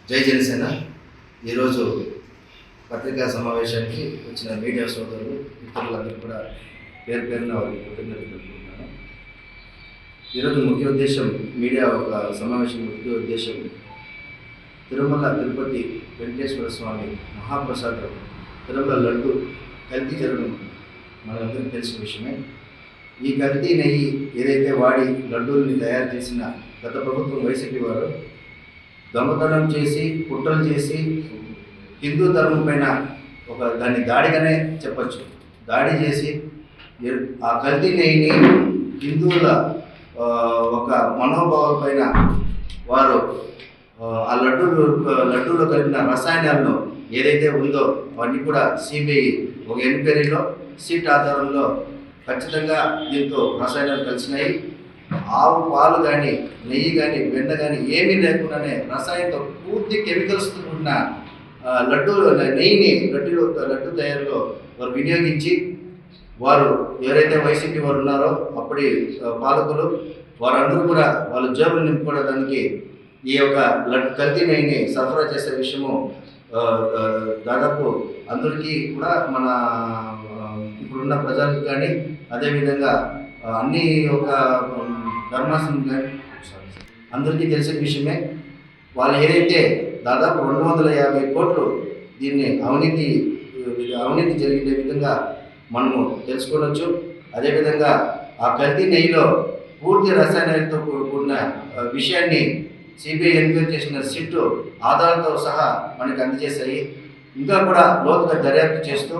జై జనసేన. ఈరోజు పత్రికా సమావేశానికి వచ్చిన మీడియా సోదరులు మిత్రులందరూ కూడా పేరు పేరున వారికి కృతజ్ఞతలు తెలుపుతున్నాను. ఈరోజు ముఖ్య ఉద్దేశం, మీడియా ఒక సమావేశం ముఖ్య ఉద్దేశం తిరుమల తిరుపతి వెంకటేశ్వర స్వామి మహాప్రసాదం తిరుమల లడ్డు కల్తీ జరగడం మనందరికీ తెలిసిన విషయమే. ఈ కల్తీ నెయ్యి ఏదైతే వాడి లడ్డూల్ని తయారు చేసిన గత ప్రభుత్వం వైసీపీ వారు దొంగతనం చేసి కుట్రలు చేసి హిందూ ధర్మం పైన దాన్ని దాడిగానే చెప్పచ్చు, దాడి చేసి ఆ కల్తీ నెయ్యిని హిందువుల ఒక మనోభావాల పైన వారు ఆ లడ్డూలో కలిపిన రసాయనాలను ఏదైతే ఉందో అవన్నీ కూడా సిబిఐ ఒక ఎంక్వైరీలో సీట్ ఆధారంలో ఖచ్చితంగా దీంతో రసాయనాలు కలిసినాయి. ఆవు పాలు కానీ నెయ్యి కానీ వెన్న కానీ ఏమీ లేకుండానే రసాయనంతో పూర్తి కెమికల్స్తో ఉన్న నెయ్యిని లడ్డు తయారీలో వారు వినియోగించి వారు ఎవరైతే వైసీపీ వారు ఉన్నారో అప్పటి పాలకులు వారందరూ కూడా వాళ్ళ జేబులు నింపుకోవడానికి ఈ యొక్క కల్తీ నెయ్యిని సరఫరా చేసే విషయము దాదాపు అందరికీ కూడా మన ఇప్పుడున్న ప్రజలకు కానీ అదేవిధంగా అన్ని ఒక ధర్మాసం కానీ అందరికీ తెలిసిన విషయమే. వాళ్ళు ఏదైతే దాదాపు 250 కోట్లు దీన్ని అవినీతి జరిగే విధంగా మనము తెలుసుకోవచ్చు. అదేవిధంగా ఆ కల్తీ నెయ్యిలో పూర్తి రసాయనాలతో కూడిన విషయాన్ని సిబిఐ ఎంక్వైరీ చేసిన సిట్టు ఆధారాలతో సహా మనకి అందజేశాయి. ఇంకా కూడా లోతుగా దర్యాప్తు చేస్తూ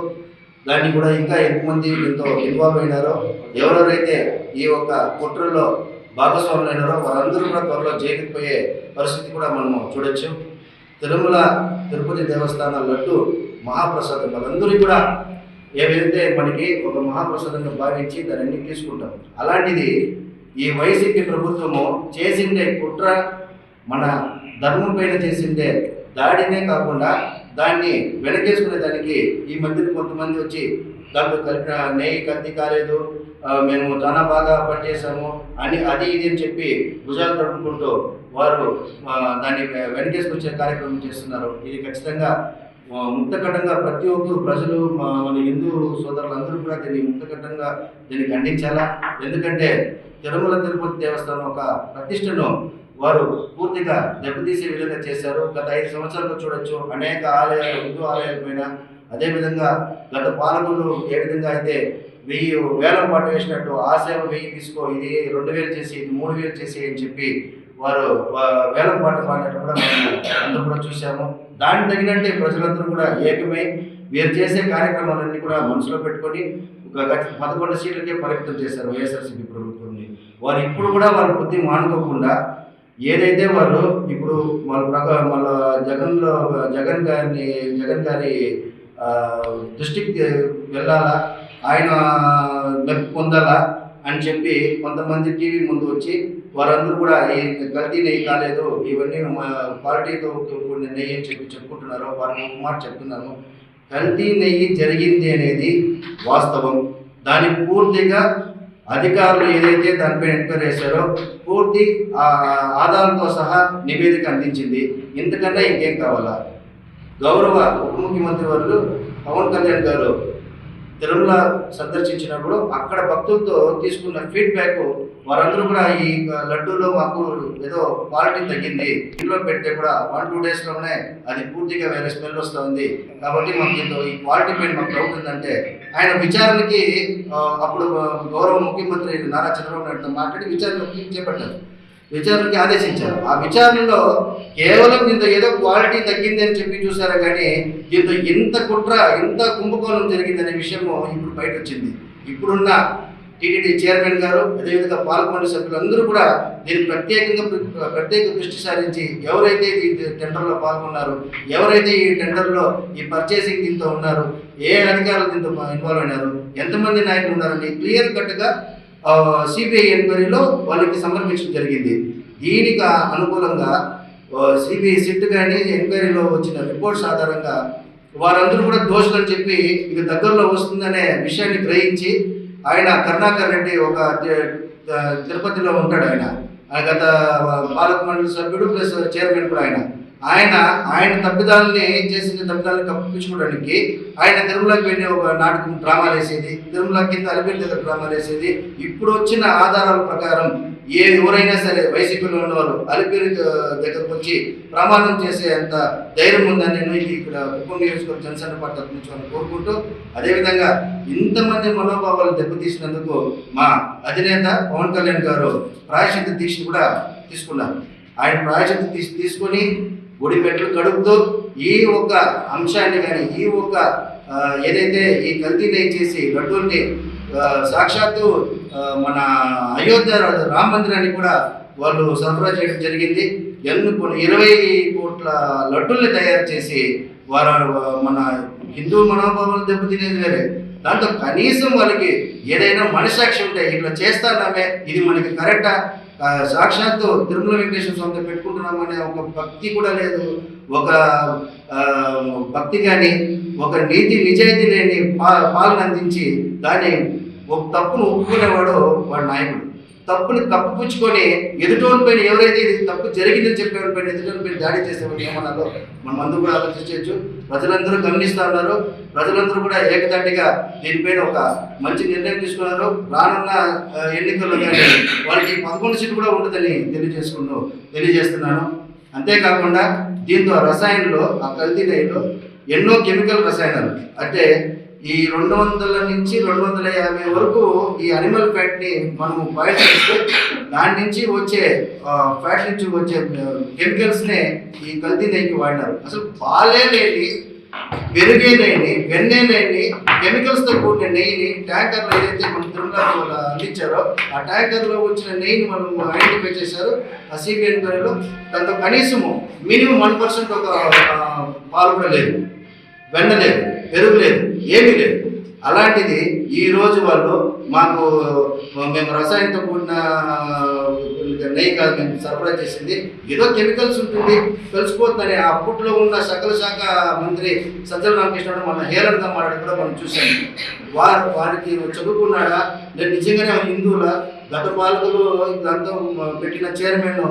దాన్ని కూడా ఇంకా ఎంతమంది ఎంతో ఇన్వాల్వ్ అయినారో, ఎవరెవరైతే ఈ యొక్క కుట్రలో భాగస్వాములు అయినారో వారందరూ కూడా త్వరలో జైలుకి పోయే పరిస్థితి కూడా మనము చూడొచ్చు. తిరుమల తిరుపతి దేవస్థానం లడ్డు మహాప్రసాదం వాళ్ళందరూ కూడా ఏవైతే మనకి ఒక మహాప్రసాదంగా భావించి దాన్ని తీసుకుంటాం. అలాంటిది ఈ వైసీపీ ప్రభుత్వము చేసిండే కుట్ర మన ధర్మం పైన చేసిండే దాడినే కాకుండా దాన్ని వెనకేసుకునే దానికి ఈ మధ్యన కొంతమంది వచ్చి దాంట్లో కలిపిన నెయ్యి కల్తీ కాలేదు, మేము చాలా బాగా పనిచేసాము అని అది ఇది అని చెప్పి భుజాలు తడుపుకుంటూ వారు దాన్ని వెనకేసుకొచ్చే కార్యక్రమం చేస్తున్నారు. ఇది ఖచ్చితంగా ముక్తకటంగా ప్రతి ఒక్కరు ప్రజలు మన హిందూ సోదరులందరూ కూడా దీన్ని ఖండించాలా. ఎందుకంటే తిరుమల తిరుపతి దేవస్థానం ఒక ప్రతిష్టను వారు పూర్తిగా దెబ్బతీసే విధంగా చేశారు. గత 5 సంవత్సరాలు చూడొచ్చు, అనేక ఆలయాలు హిందూ ఆలయాల పైన అదేవిధంగా గత పాలకులు ఏ విధంగా అయితే 1000 వేలం పాటు వేసినట్టు ఆ సేవ 1000 తీసుకో, ఇది 2000 చేసి, ఇది 3000 చేసి అని చెప్పి వారు వేలం పాటు పాడినట్టు కూడా అందరూ కూడా చూసాము. దానికి తగినట్టే ప్రజలందరూ కూడా ఏకమై వీరు చేసే కార్యక్రమాలన్నీ కూడా మనసులో పెట్టుకొని ఒక 11 సీట్లకే పరిమితం చేశారు వైఎస్ఆర్సీపీ ప్రభుత్వాన్ని. వారు ఇప్పుడు కూడా వారి బుద్ధి మానుకోకుండా ఏదైతే వారు ఇప్పుడు వాళ్ళ జగన్ గారి దృష్టికి వెళ్ళాలా, ఆయన మెప్పు పొందాలా అని చెప్పి కొంతమంది టీవీ ముందు వచ్చి వారందరూ కూడా ఈ కల్తీ నెయ్యి కాలేదు, ఇవన్నీ క్వాలిటీతో కూడిన నెయ్యి అని చెప్పి చెప్పుకుంటున్నారు. వారికి ఒక మాట చెప్తున్నాను, కల్తీ నెయ్యి జరిగింది అనేది వాస్తవం. దాని పూర్తిగా అధికారులు ఏదైతే దానిపై ఎంక్వైరీ చేశారో పూర్తి ఆధారాలతో సహా నివేదిక అందించింది. ఇంతకన్నా ఇంకేం కావాలా? గౌరవ ఉప ముఖ్యమంత్రి వారు పవన్ కళ్యాణ్ గారు తిరుమల సందర్శించినప్పుడు అక్కడ భక్తులతో తీసుకున్న ఫీడ్బ్యాక్ వారందరూ కూడా ఈ లడ్డూలో మాకు ఏదో క్వాలిటీ తగ్గింది, ఇంట్లో పెడితే కూడా 1-2 డేస్లోనే అది పూర్తిగా వేరే స్మెల్ వస్తుంది, కాబట్టి మాకు ఈ క్వాలిటీ పైన మాకు డౌట్ ఉందంటే ఆయన విచారణకి అప్పుడు గౌరవ ముఖ్యమంత్రి నారా చంద్రబాబు నాయుడుతో మాట్లాడి విచారణకి చేపట్టారు, విచారణకి ఆదేశించారు. ఆ విచారణలో కేవలం దీంతో ఏదో క్వాలిటీ తగ్గింది అని చెప్పి చూసారా, కానీ దీంతో ఇంత కుట్ర ఇంత కుంభకోణం జరిగిందనే విషయము ఇప్పుడు బయట వచ్చింది. ఇప్పుడున్న టీటీడీ చైర్మన్ గారు అదేవిధంగా పాలకమండలి సభ్యులందరూ కూడా దీన్ని ప్రత్యేక దృష్టి సారించి ఎవరైతే ఈ టెండర్లో పాల్గొన్నారు, ఎవరైతే ఈ టెండర్లో ఈ పర్చేసింగ్ దీంతో ఉన్నారు, ఏ అధికారులు దీంతో ఇన్వాల్వ్ అయినారు, ఎంతమంది నాయకులు ఉన్నారని క్లియర్ కట్గా సిబిఐ ఎంక్వైరీలో వాళ్ళకి సమర్పించడం జరిగింది. దీనికి అనుకూలంగా సిబిఐ సిట్ కానీ ఎంక్వైరీలో వచ్చిన రిపోర్ట్స్ ఆధారంగా వారందరూ కూడా దోషులని చెప్పి ఇక దగ్గరలో వస్తుందనే విషయాన్ని గ్రహించి ఆయన కరుణాకర్ రెడ్డి ఒక తిరుపతిలో ఉంటాడు, ఆయన గత పాలక మండలి సభ్యుడు ప్లస్ చైర్మన్ కూడా ఆయన తప్పిదాలని చేసిన తప్పిదాలను కప్పించుకోవడానికి ఆయన తిరుమలకి వెళ్ళి ఒక నాటకం డ్రామాలు వేసేది, తిరుమల కింద అలిపిరి దగ్గర డ్రామాలు వేసేది. ఇప్పుడు వచ్చిన ఆధారాల ప్రకారం ఎవరైనా సరే వైసీపీలో ఉన్నవారు అలిపిరి దగ్గరకు వచ్చి ప్రమాణం చేసే అంత ధైర్యం ఉందని నేను ఇక్కడ కుప్పం నియోజకవర్గ జనసేన పార్టీ నుంచి వాళ్ళు కోరుకుంటూ, అదేవిధంగా ఇంతమంది మనోభావాలు దెబ్బతీసినందుకు మా అధినేత పవన్ కళ్యాణ్ గారు ప్రాయశ్చిత్త దీక్ష కూడా తీసుకున్నారు. ఆయన ప్రాయశ్చిత్త తీసుకొని గుడి మెట్లు కడుపుతూ ఈ ఒక్క అంశాన్ని కానీ ఈ ఒక్క ఏదైతే ఈ కల్తీ నెయ్యి చేసి లడ్డూల్ని సాక్షాత్తు మన అయోధ్య రామ మందిరాన్ని కూడా వాళ్ళు సరఫరా చేయడం జరిగింది. 20 కోట్ల లడ్డూల్ని తయారు చేసి వారు మన హిందూ మనోభావాలు దెబ్బతినేది వేరే, దాంతో కనీసం వాళ్ళకి ఏదైనా మనసాక్షి ఉంటే ఇట్లా చేస్తామే, ఇది మనకి కరెక్టా, సాక్షాత్తు తిరుమల వెంకటేశ్వర స్వామితో పెట్టుకుంటున్నామనే ఒక భక్తి కూడా లేదు. ఒక భక్తి కానీ ఒక నిజాయితీ లేని పాలన అందించి దాన్ని ఒక తప్పును ఒప్పుకునేవాడు వాడు నాయకుడు. తప్పుని కప్పుపుచ్చుకొని ఎదుటోని పైన ఎవరైతే ఇది తప్పు జరిగిందని చెప్పేవాడి పైన ఎదుటోని పైన దాడి చేసేవాడు ఏమన్నారో మనం అందరూ కూడా ఆలోచించవచ్చు. ప్రజలందరూ గమనిస్తూ ఉన్నారు. ప్రజలందరూ కూడా ఏకతాటిగా దీనిపైన ఒక మంచి నిర్ణయం తీసుకున్నారు. రానున్న ఎన్నికల్లో కానీ వాళ్ళకి 11 సీట్లు కూడా ఉంటుందని తెలియజేస్తున్నాను. అంతేకాకుండా దీంతో రసాయనంలో ఆ కల్తీ నెయ్యిలో ఎన్నో కెమికల్ రసాయనాలు అంటే ఈ 200 నుంచి 250 వరకు ఈ అనిమల్ ఫ్యాట్ని మనము బాయిల్ చేస్తే దాని నుంచి వచ్చే ఫ్యాట్ నుంచి వచ్చే కెమికల్స్నే ఈ కల్తీ నెయ్యికి వాడినారు. అసలు పాలే లేని, పెరుగే లేని, వెన్నే లేని కెమికల్స్తో కూడిన నెయ్యిని ట్యాంకర్లో ఏదైతే మన తిరుమలలో అందించారో ఆ ట్యాంకర్లో వచ్చిన నెయ్యిని మనం ఐడెంటిఫై చేశారు ఆ సిబిఐ ఎంక్వైరీలో. దాంతో కనీసము మినిమం 1% ఒక పాలు కూడా లేదు, వెన్న లేదు, పెరుగు లేదు, ఏమీ లేదు. అలాంటిది ఈరోజు వాళ్ళు మేము రసాయనంతో కూడిన నెయ్యి కాదు మేము సరఫరా చేసింది, ఏదో కెమికల్స్ ఉంటుంది కలిసిపోతుందని అప్పట్లో ఉన్న సకల శాఖ మంత్రి సజ్జల రామకృష్ణ మన హేళనగా మాట్లాడి కూడా మనం చూసాము. వారికి చదువుకున్నాడా లేదు నిజంగానే హిందువుల గత పాలకులు ఇదంతా పెట్టిన చైర్మన్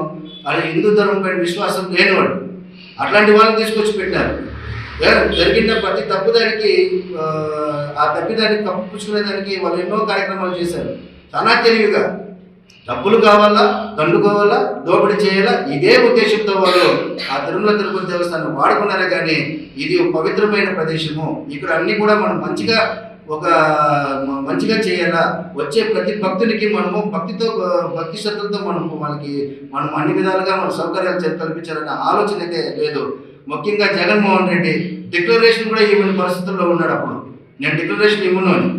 అది హిందూ ధర్మం పైన విశ్వాసం లేనివాడు, అట్లాంటి వాళ్ళని తీసుకొచ్చి పెట్టారు. జరిగిన ప్రతి తప్పుదానికి ఆ తప్పిదానికి కప్పుపుచ్చుకునేదానికి వాళ్ళు ఎన్నో కార్యక్రమాలు చేశారు. చాలా తెలివిగా డబ్బులు కావాలా, దండుకోవాలా, దోపిడీ చేయాలా, ఇదే ఉద్దేశంతో వాళ్ళు ఆ తిరుమల తిరుపతి దేవస్థానం వాడుకున్నారే కానీ ఇది పవిత్రమైన ప్రదేశము, ఇక్కడ అన్నీ కూడా మనం మంచిగా చేయాలా, వచ్చే ప్రతి భక్తునికి మనము భక్తి శ్రద్ధలతో మనం అన్ని విధాలుగా మన సౌకర్యాలు కల్పించాలనే ఆలోచన అయితే లేదు. ముఖ్యంగా జగన్మోహన్ రెడ్డి డిక్లరేషన్ కూడా ఇవ్వని పరిస్థితుల్లో ఉన్నాడు. అప్పుడు నేను డిక్లరేషన్ ఇవ్వను అని,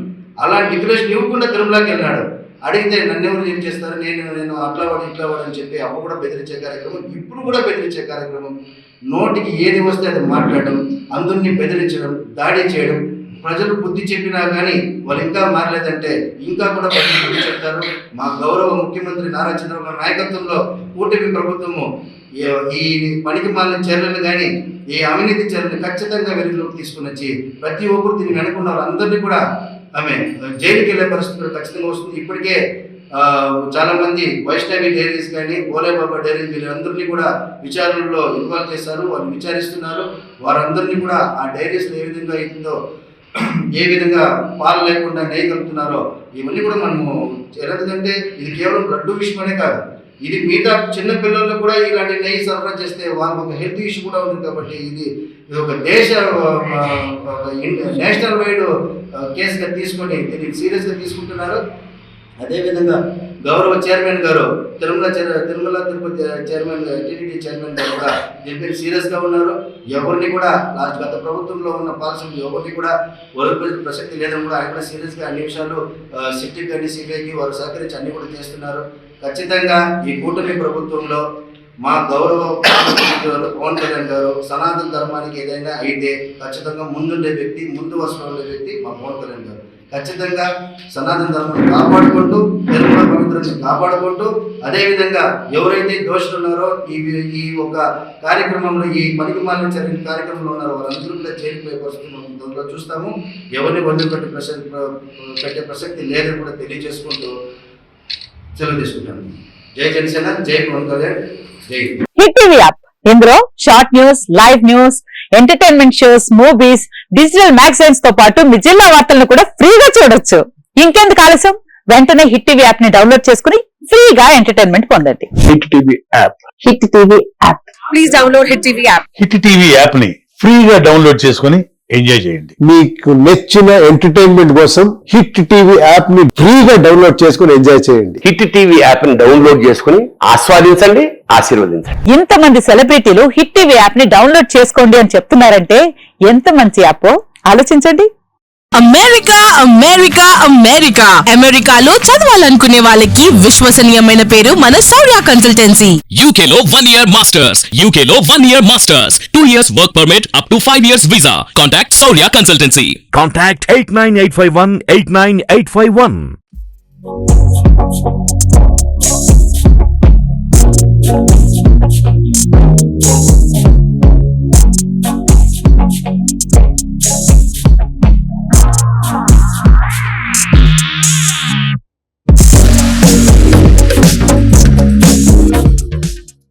అలాంటి డిక్లరేషన్ ఇవ్వకుండా తిరుమలకి వెళ్ళాడు. అడిగితే నన్ను ఎవరు ఏం చేస్తారు, నేను అట్లా వాడు ఇట్లా వాడు అని చెప్పి అప్పుడు కూడా బెదిరించే కార్యక్రమం, ఇప్పుడు కూడా బెదిరించే కార్యక్రమం. నోటికి ఏది వస్తే అది మాట్లాడడం, అందరినీ బెదిరించడం, దాడి చేయడం. ప్రజలు బుద్ధి చెప్పినా కానీ వాళ్ళు ఇంకా మారలేదంటే ఇంకా కూడా ప్రజలు బుద్ధి చెప్తారు. మా గౌరవ ముఖ్యమంత్రి నారా చంద్రబాబు నాయకత్వంలో కూటమి ప్రభుత్వము ఈ పనికి మాలిన చర్యలను కానీ ఈ అవినీతి చర్యలను ఖచ్చితంగా వెలుగులోకి తీసుకుని వచ్చి ప్రతి ఒక్కరు దీన్ని వెనుకున్న వాళ్ళందరినీ కూడా ఆమె జైలుకి వెళ్ళే పరిస్థితులు ఖచ్చితంగా వస్తుంది. ఇప్పటికే చాలా మంది వైష్ణవి డైరీస్ కానీ ఓలేబాబా డైరీస్ వీళ్ళందరినీ కూడా విచారణలో ఇన్వాల్వ్ చేశారు. వాళ్ళు విచారిస్తున్నారు. వారందరినీ కూడా ఆ డైరీస్లో ఏ విధంగా అవుతుందో, ఏ విధంగా పాలు లేకుండా నెయ్యి కలుపుతున్నారో ఇవన్నీ కూడా మనము ఎందుకంటే ఇది కేవలం లడ్డు విషయమనే కాదు, ఇది మిగతా చిన్న పిల్లల్లో కూడా ఇలాంటి నెయ్యి సరఫరా చేస్తే వాళ్ళకి ఒక హెల్త్ ఇష్యూ కూడా ఉంది. కాబట్టి ఇది ఒక నేషనల్ వైడ్ కేసుగా తీసుకొని దీన్ని సీరియస్గా తీసుకుంటున్నారు. అదేవిధంగా గౌరవ చైర్మన్ గారు Tirumala Tirupati chairman TTD chairman గారు కూడా దీనిపై సీరియస్గా ఉన్నారు. ఎవరిని కూడా గత ప్రభుత్వంలో ఉన్న పాలసీలు ఎవరిని కూడా వదిలిపెట్టే ప్రసక్తి లేదని కూడా ఆయన కూడా సీరియస్గా అన్ని విషయాలు సిట్కి కానీ సిబిఐకి వారు సహకరించి అన్ని కూడా చేస్తున్నారు. ఖచ్చితంగా ఈ కూటమి ప్రభుత్వంలో మా గౌరవ పవన్ కళ్యాణ్ గారు సనాతన ధర్మానికి ఏదైనా అయితే ఖచ్చితంగా ముందుండే వ్యక్తి, ముందు వరుసలో ఉండే వ్యక్తి మా పవన్ కళ్యాణ్ గారు. ఖచ్చితంగా సనాతన ధర్మాన్ని కాపాడుకుంటూ తిరుమల పవిత్రతను కాపాడుకుంటూ అదేవిధంగా ఎవరైతే దోషులు ఉన్నారో ఈ ఒక కార్యక్రమంలో ఈ పనికి మాలిన జరిగిన కార్యక్రమంలో ఉన్నారో వారందరూ కూడా చేరిపోయే పరిస్థితుల్లో చూస్తాము. ఎవరిని వదిలిపెట్టే ప్రసక్తి లేదని కూడా తెలియజేసుకుంటూ సెలవు తీసుకుంటాను. జై జనసేన, జై పవన్ కళ్యాణ్, జై హిట్ టీవీ యాప్ ఇందులో short news, live news, entertainment shows, movies, digital magazines తో పాటు మీ జిల్లా వార్తలను కూడా ఫ్రీగా చూడొచ్చు. ఇంకెందుకు ఆలస్యం, వెంటనే హిట్ టీవీ యాప్ ని డౌన్లోడ్ చేసుకుని ఫ్రీగా ఎంటర్టైన్మెంట్ పొందండి. Hit TV app. Hit TV app please download hit TV app. Hit TV app ని ఫ్రీగా డౌన్లోడ్ చేసుకుని ఎంజాయ్ చేయండి. మీకు నచ్చిన ఎంటర్టైన్మెంట్ కోసం హిట్ టీవీ యాప్ ని ఫ్రీగా డౌన్లోడ్ చేసుకుని ఎంజాయ్ చేయండి. హిట్ టీవీ యాప్ ని డౌన్లోడ్ చేసుకుని ఆస్వాదించండి, ఆశీర్వదించండి. ఇంతమంది సెలబ్రిటీలు హిట్ టీవీ యాప్ ని డౌన్లోడ్ చేసుకోండి అని చెప్తున్నారంటే ఎంత మంచి యాప్ ఆలోచించండి. అమెరికా అమెరికా అమెరికా అమెరికాలో చదవాలనుకునే వాళ్ళకి విశ్వసనీయమైన పేరు మన శౌర్య కన్సల్టెన్సీ. UK లో 1 year masters, UK లో 1 year masters, 2 years work permit up to 5 years visa. Contact Shaurya Consultancy. Contact 89851 89851.